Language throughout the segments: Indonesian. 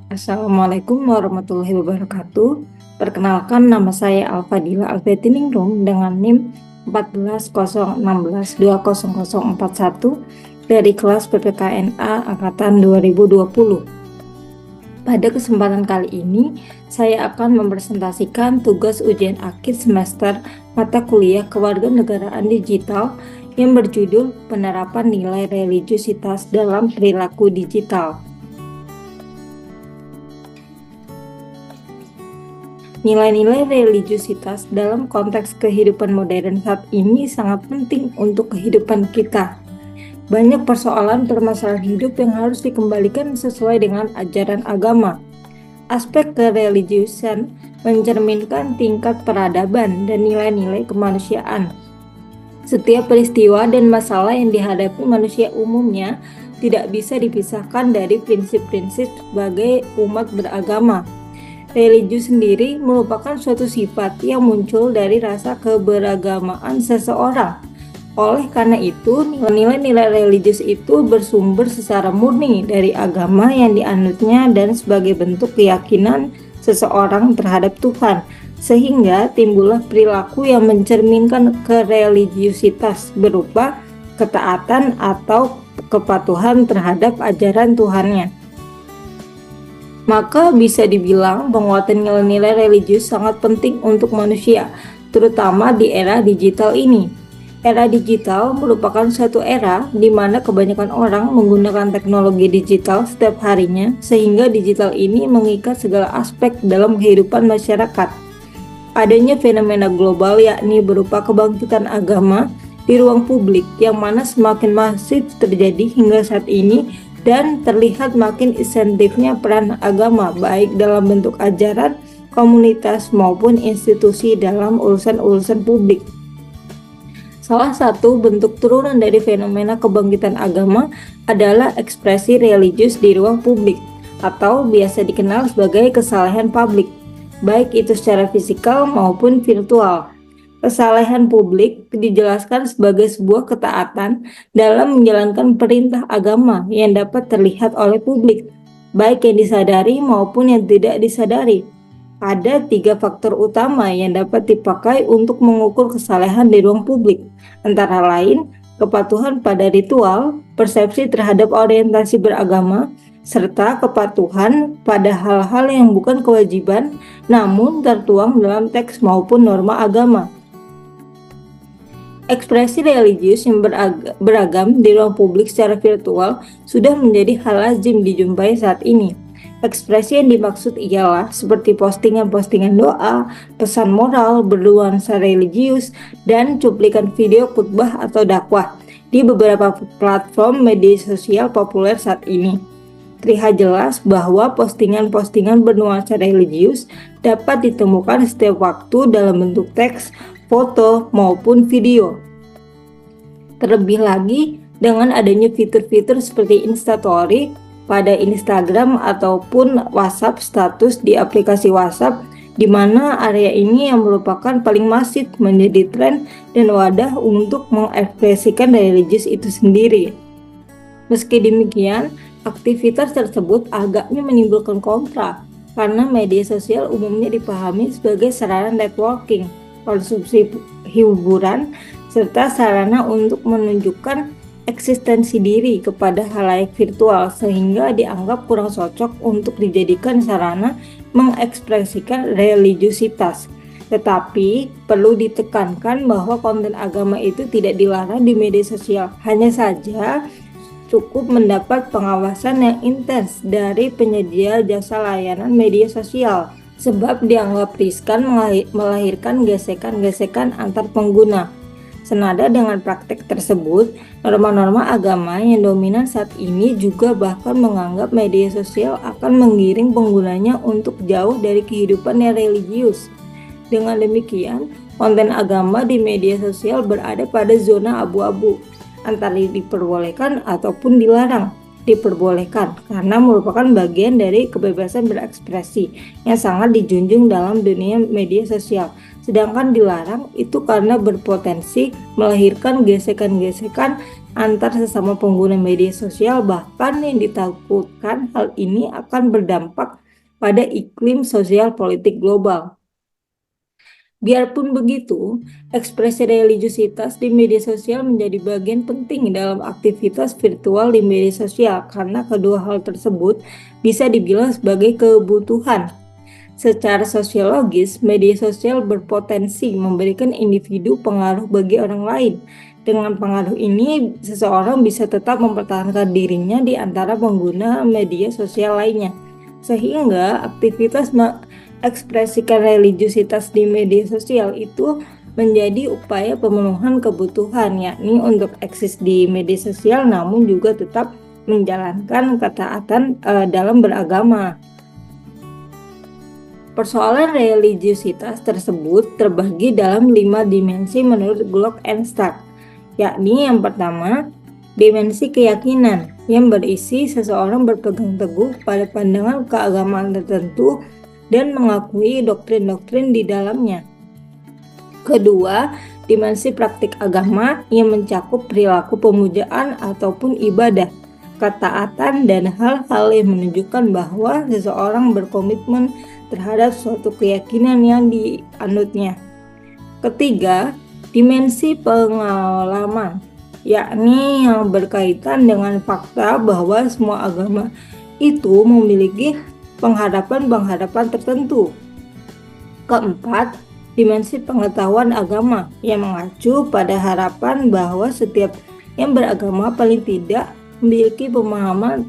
Assalamualaikum warahmatullahi wabarakatuh. Perkenalkan, nama saya Alfadila Alvetiningrum dengan NIM 1401620041 dari kelas PPKNA Angkatan 2020. Pada kesempatan kali ini, saya akan mempresentasikan tugas ujian akhir semester mata kuliah Kewarganegaraan Digital yang berjudul Penerapan Nilai Religiusitas dalam Perilaku Digital. Nilai-nilai religiusitas dalam konteks kehidupan modern saat ini sangat penting untuk kehidupan kita. Banyak persoalan permasalahan hidup yang harus dikembalikan sesuai dengan ajaran agama. Aspek kereligiusan mencerminkan tingkat peradaban dan nilai-nilai kemanusiaan. Setiap peristiwa dan masalah yang dihadapi manusia umumnya tidak bisa dipisahkan dari prinsip-prinsip sebagai umat beragama. Religi sendiri merupakan suatu sifat yang muncul dari rasa keberagamaan seseorang. Oleh karena itu, nilai-nilai religius itu bersumber secara murni dari agama yang dianutnya dan sebagai bentuk keyakinan seseorang terhadap Tuhan, sehingga timbullah perilaku yang mencerminkan kereligiusitas berupa ketaatan atau kepatuhan terhadap ajaran Tuhannya. Maka bisa dibilang penguatan nilai-nilai religius sangat penting untuk manusia, terutama di era digital ini. Era digital merupakan suatu era di mana kebanyakan orang menggunakan teknologi digital setiap harinya, sehingga digital ini mengikat segala aspek dalam kehidupan masyarakat. Adanya fenomena global yakni berupa kebangkitan agama di ruang publik yang mana semakin masif terjadi hingga saat ini, dan terlihat makin insentifnya peran agama baik dalam bentuk ajaran, komunitas maupun institusi dalam urusan-urusan publik. Salah satu bentuk turunan dari fenomena kebangkitan agama adalah ekspresi religius di ruang publik atau biasa dikenal sebagai kesalehan publik, baik itu secara fisikal maupun virtual. Kesalehan publik dijelaskan sebagai sebuah ketaatan dalam menjalankan perintah agama yang dapat terlihat oleh publik, baik yang disadari maupun yang tidak disadari. Ada 3 faktor utama yang dapat dipakai untuk mengukur kesalehan di ruang publik, antara lain kepatuhan pada ritual, persepsi terhadap orientasi beragama, serta kepatuhan pada hal-hal yang bukan kewajiban namun tertuang dalam teks maupun norma agama. Ekspresi religius yang beragam di ruang publik secara virtual sudah menjadi hal lazim dijumpai saat ini. Ekspresi yang dimaksud ialah seperti postingan-postingan doa, pesan moral, bernuansa religius, dan cuplikan video khutbah atau dakwah di beberapa platform media sosial populer saat ini. Terlihat jelas bahwa postingan-postingan bernuansa religius dapat ditemukan setiap waktu dalam bentuk teks, foto, maupun video. Terlebih lagi, dengan adanya fitur-fitur seperti Instastory pada Instagram ataupun WhatsApp status di aplikasi WhatsApp, di mana area ini yang merupakan paling masif menjadi tren dan wadah untuk mengekspresikan religius itu sendiri. Meski demikian, aktivitas tersebut agaknya menimbulkan kontra, karena media sosial umumnya dipahami sebagai sarana networking, konsumsi hiburan, serta sarana untuk menunjukkan eksistensi diri kepada khalayak virtual, sehingga dianggap kurang cocok untuk dijadikan sarana mengekspresikan religiusitas. Tetapi perlu ditekankan bahwa konten agama itu tidak dilarang di media sosial, hanya saja cukup mendapat pengawasan yang intens dari penyedia jasa layanan media sosial, sebab dianggap riskan melahirkan gesekan-gesekan antar pengguna. Senada dengan praktek tersebut, norma-norma agama yang dominan saat ini juga bahkan menganggap media sosial akan menggiring penggunanya untuk jauh dari kehidupan yang religius. Dengan demikian, konten agama di media sosial berada pada zona abu-abu, antara diperbolehkan ataupun dilarang. Diperbolehkan karena merupakan bagian dari kebebasan berekspresi yang sangat dijunjung dalam dunia media sosial. Sedangkan dilarang itu karena berpotensi melahirkan gesekan-gesekan antar sesama pengguna media sosial, bahkan yang ditakutkan hal ini akan berdampak pada iklim sosial politik global. Biarpun begitu, ekspresi religiusitas di media sosial menjadi bagian penting dalam aktivitas virtual di media sosial karena kedua hal tersebut bisa dibilang sebagai kebutuhan. Secara sosiologis, media sosial berpotensi memberikan individu pengaruh bagi orang lain. Dengan pengaruh ini, seseorang bisa tetap mempertahankan dirinya di antara pengguna media sosial lainnya. Sehingga aktivitas mengekspresikan religiusitas di media sosial itu menjadi upaya pemenuhan kebutuhan, yakni untuk eksis di media sosial namun juga tetap menjalankan ketaatan dalam beragama. Persoalan religiusitas tersebut terbagi dalam 5 dimensi menurut Glock and Stark, yakni yang pertama, dimensi keyakinan yang berisi seseorang berpegang teguh pada pandangan keagamaan tertentu dan mengakui doktrin-doktrin di dalamnya. Kedua, dimensi praktik agama yang mencakup perilaku pemujaan ataupun ibadah, ketaatan, dan hal-hal yang menunjukkan bahwa seseorang berkomitmen terhadap suatu keyakinan yang dianutnya. Ketiga, dimensi pengalaman, yakni yang berkaitan dengan fakta bahwa semua agama itu memiliki penghadapan-penghadapan tertentu. Keempat, dimensi pengetahuan agama yang mengacu pada harapan bahwa setiap yang beragama paling tidak memiliki pemahaman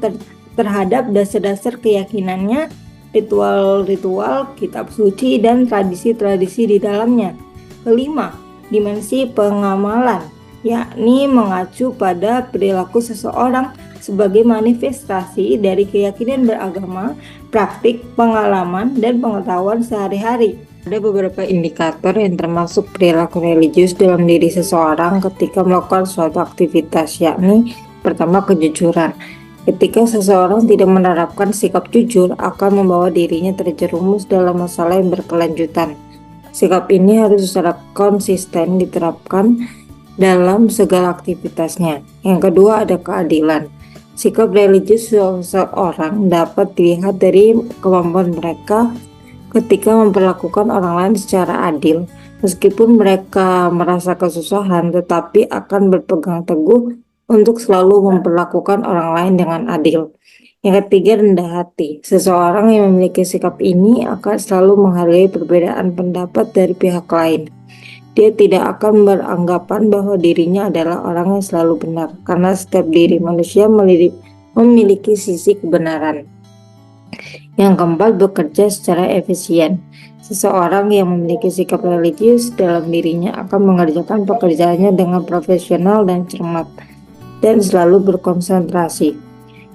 terhadap dasar-dasar keyakinannya, ritual-ritual, kitab suci, dan tradisi-tradisi di dalamnya. Kelima, dimensi pengamalan, yakni mengacu pada perilaku seseorang sebagai manifestasi dari keyakinan beragama, praktik, pengalaman, dan pengetahuan sehari-hari. Ada beberapa indikator yang termasuk perilaku religius dalam diri seseorang ketika melakukan suatu aktivitas, yakni pertama, kejujuran. Ketika seseorang tidak menerapkan sikap jujur, akan membawa dirinya terjerumus dalam masalah yang berkelanjutan. Sikap ini harus secara konsisten diterapkan dalam segala aktivitasnya. Yang kedua, ada keadilan. Sikap religius seseorang dapat dilihat dari kemampuan mereka ketika memperlakukan orang lain secara adil. Meskipun mereka merasa kesusahan, tetapi akan berpegang teguh untuk selalu memperlakukan orang lain dengan adil. Yang ketiga, rendah hati. Seseorang yang memiliki sikap ini akan selalu menghargai perbedaan pendapat dari pihak lain. Dia tidak akan beranggapan bahwa dirinya adalah orang yang selalu benar, karena setiap diri manusia memiliki sisi kebenaran. Yang keempat, bekerja secara efisien. Seseorang yang memiliki sikap religius dalam dirinya akan mengerjakan pekerjaannya dengan profesional dan cermat, dan selalu berkonsentrasi.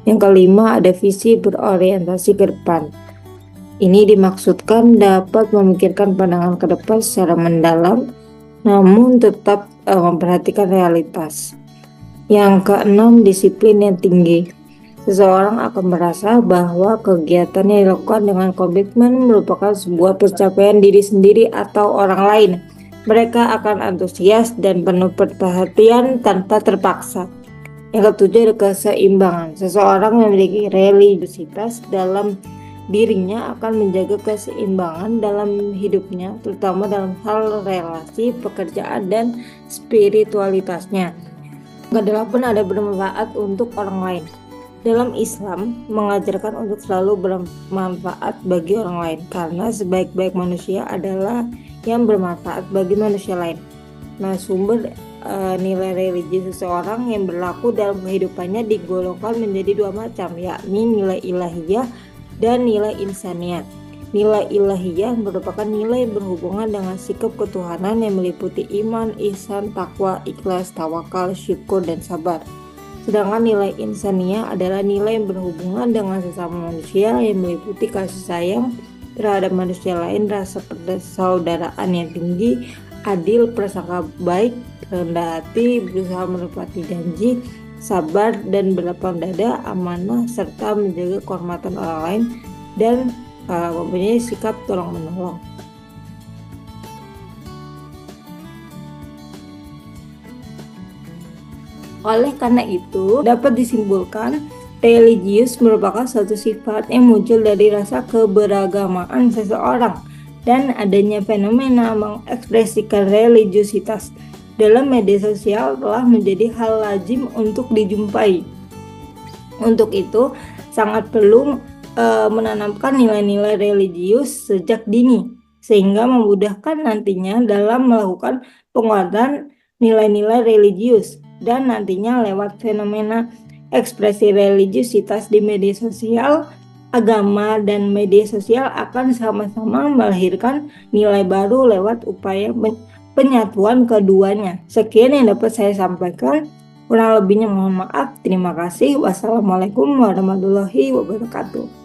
Yang kelima, ada visi berorientasi ke depan. Ini dimaksudkan dapat memikirkan pandangan ke depan secara mendalam, namun tetap memperhatikan realitas. Yang keenam, disiplin yang tinggi. Seseorang akan merasa bahwa kegiatan yang dilakukan dengan komitmen merupakan sebuah pencapaian diri sendiri atau orang lain. Mereka akan antusias dan penuh perhatian tanpa terpaksa. Yang ketujuh, ada keseimbangan. Seseorang yang memiliki religiusitas dalam dirinya akan menjaga keseimbangan dalam hidupnya, terutama dalam hal relasi, pekerjaan, dan spiritualitasnya. Kedelapan, ada bermanfaat untuk orang lain. Dalam Islam, mengajarkan untuk selalu bermanfaat bagi orang lain, karena sebaik-baik manusia adalah yang bermanfaat bagi manusia lain. Nah, sumber nilai religi seseorang yang berlaku dalam kehidupannya digolongkan menjadi dua macam, yakni nilai ilahiyah dan nilai insaniat. Nilai ilahiyah merupakan nilai berhubungan dengan sikap ketuhanan yang meliputi iman, ihsan, takwa, ikhlas, tawakal, syukur, dan sabar. Sedangkan nilai insaniah adalah nilai yang berhubungan dengan sesama manusia yang meliputi kasih sayang terhadap manusia lain, rasa persaudaraan yang tinggi, adil, prasangka baik, rendah hati, berusaha menepati janji, sabar dan berlapang dada, amanah, serta menjaga kehormatan orang lain, dan mempunyai sikap tolong-menolong. Oleh karena itu, dapat disimpulkan religius merupakan suatu sifat yang muncul dari rasa keberagamaan seseorang dan adanya fenomena mengekspresikan religiusitas dalam media sosial telah menjadi hal lazim untuk dijumpai. Untuk itu, sangat perlu menanamkan nilai-nilai religius sejak dini, sehingga memudahkan nantinya dalam melakukan penguatan nilai-nilai religius, dan nantinya lewat fenomena ekspresi religiusitas di media sosial, agama dan media sosial akan sama-sama melahirkan nilai baru lewat upaya penyatuan keduanya. Sekian yang dapat saya sampaikan. Kurang lebihnya mohon maaf. Terima kasih. Wassalamualaikum warahmatullahi wabarakatuh.